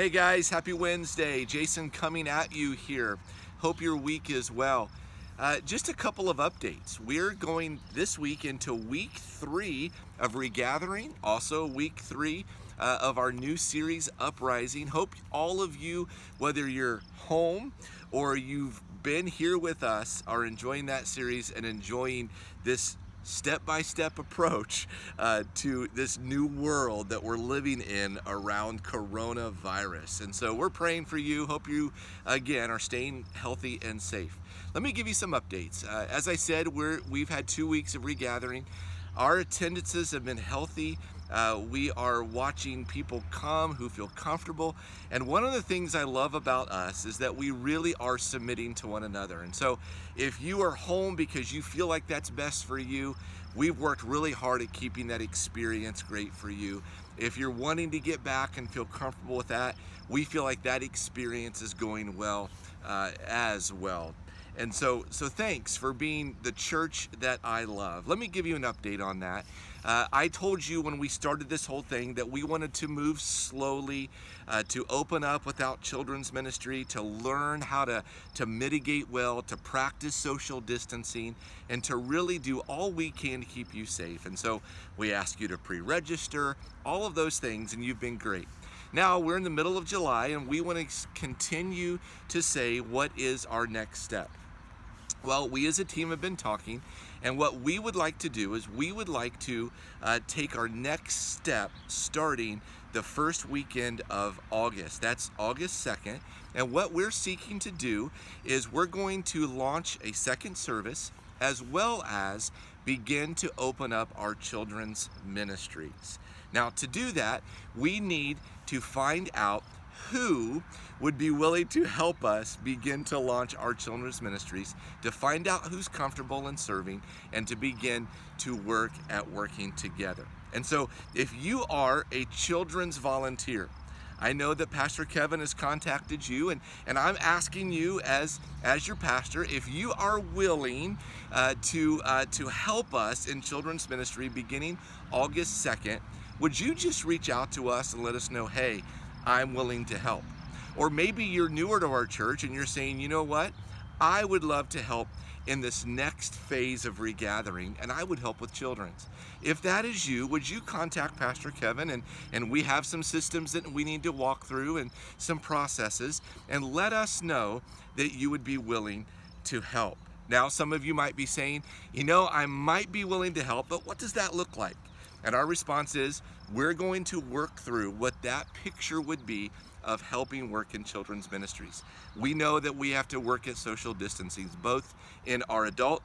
Hey guys, happy Wednesday. Jason coming at you here. Hope your week is well. Just a couple of updates. We're going this week into week 3 of Regathering, also week 3 of our new series, Uprising. Hope all of you, whether you're home or you've been here with us, are enjoying that series and enjoying this step-by-step approach to this new world that we're living in around coronavirus. And so we're praying for you. Hope you, again, are staying healthy and safe. Let me give you some updates. As I said, we've had 2 weeks of regathering. Our attendances have been healthy. We are watching people come who feel comfortable. And one of the things I love about us is that we really are submitting to one another. And so if you are home because you feel like that's best for you, we've worked really hard at keeping that experience great for you. If you're wanting to get back and feel comfortable with that, we feel like that experience is going well as well. And so thanks for being the church that I love. Let me give you an update on that. I told you when we started this whole thing that we wanted to move slowly, to open up without children's ministry, to learn how to mitigate well, to practice social distancing, and to really do all we can to keep you safe. And so we ask you to pre-register, all of those things, and you've been great. Now we're in the middle of July and we want to continue to say what is our next step. Well, we as a team have been talking, and what we would like to do is we would like to take our next step starting the first weekend of August. That's August 2nd. And what we're seeking to do is we're going to launch a second service as well as begin to open up our children's ministries. Now, to do that, we need to find out who would be willing to help us begin to launch our children's ministries, to find out who's comfortable in serving, and to begin to work at working together. And so if you are a children's volunteer, I know that Pastor Kevin has contacted you, and I'm asking you as your pastor, if you are willing to help us in children's ministry beginning August 2nd, would you just reach out to us and let us know, hey, I'm willing to help? Or maybe you're newer to our church and you're saying, you know what? I would love to help in this next phase of regathering, and I would help with children's. If that is you, would you contact Pastor Kevin, and we have some systems that we need to walk through and some processes, and let us know that you would be willing to help. Now, some of you might be saying, you know, I might be willing to help, but what does that look like? And our response is, we're going to work through what that picture would be of helping work in children's ministries. We know that we have to work at social distancing, both in our adult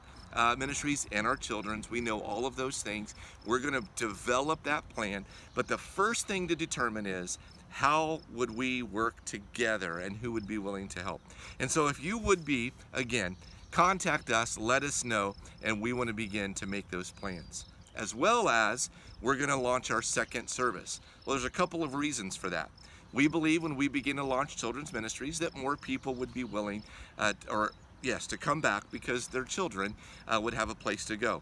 ministries and our children's. We know all of those things. We're going to develop that plan. But the first thing to determine is, how would we work together and who would be willing to help? And so if you would be, again, contact us, let us know, and we want to begin to make those plans. As well as we're going to launch our second service. Well, there's a couple of reasons for that. We believe when we begin to launch children's ministries that more people would be willing to come back because their children would have a place to go.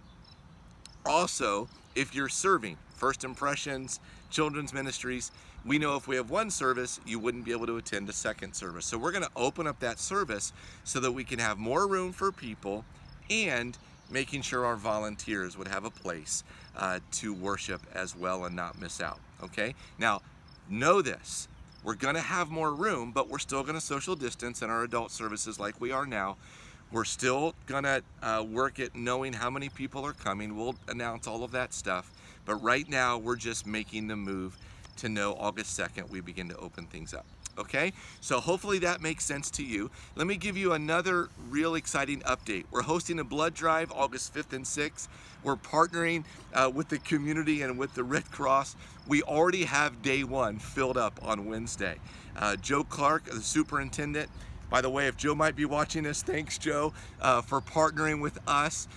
Also, if you're serving First Impressions, children's ministries, we know if we have one service, you wouldn't be able to attend a second service. So we're going to open up that service so that we can have more room for people and making sure our volunteers would have a place to worship as well and not miss out, okay? Now, know this. We're going to have more room, but we're still going to social distance in our adult services like we are now. We're still going to work at knowing how many people are coming. We'll announce all of that stuff. But right now, we're just making the move to know August 2nd we begin to open things up. Okay, so hopefully that makes sense to you. Let me give you another real exciting update. We're hosting a blood drive August 5th and 6th. We're partnering with the community and with the Red Cross. We already have day one filled up on Wednesday. Joe Clark, the superintendent, by the way, if Joe might be watching this, thanks Joe for partnering with us,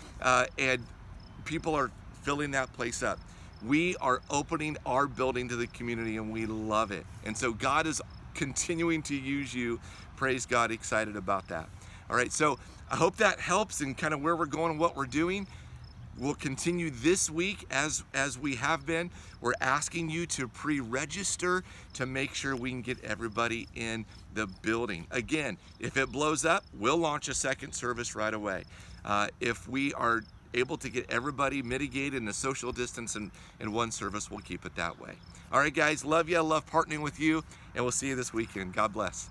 and people are filling that place up. We are opening our building to the community and we love it. And so God is continuing to use you. Praise God, excited about that. All right, so I hope that helps in kind of where we're going and what we're doing. We'll continue this week as we have been. We're asking you to pre-register to make sure we can get everybody in the building. Again, if it blows up, we'll launch a second service right away. If we are able to get everybody mitigated in the social distance in one service, we'll keep it that way. All right, guys, love you. I love partnering with you, and we'll see you this weekend. God bless.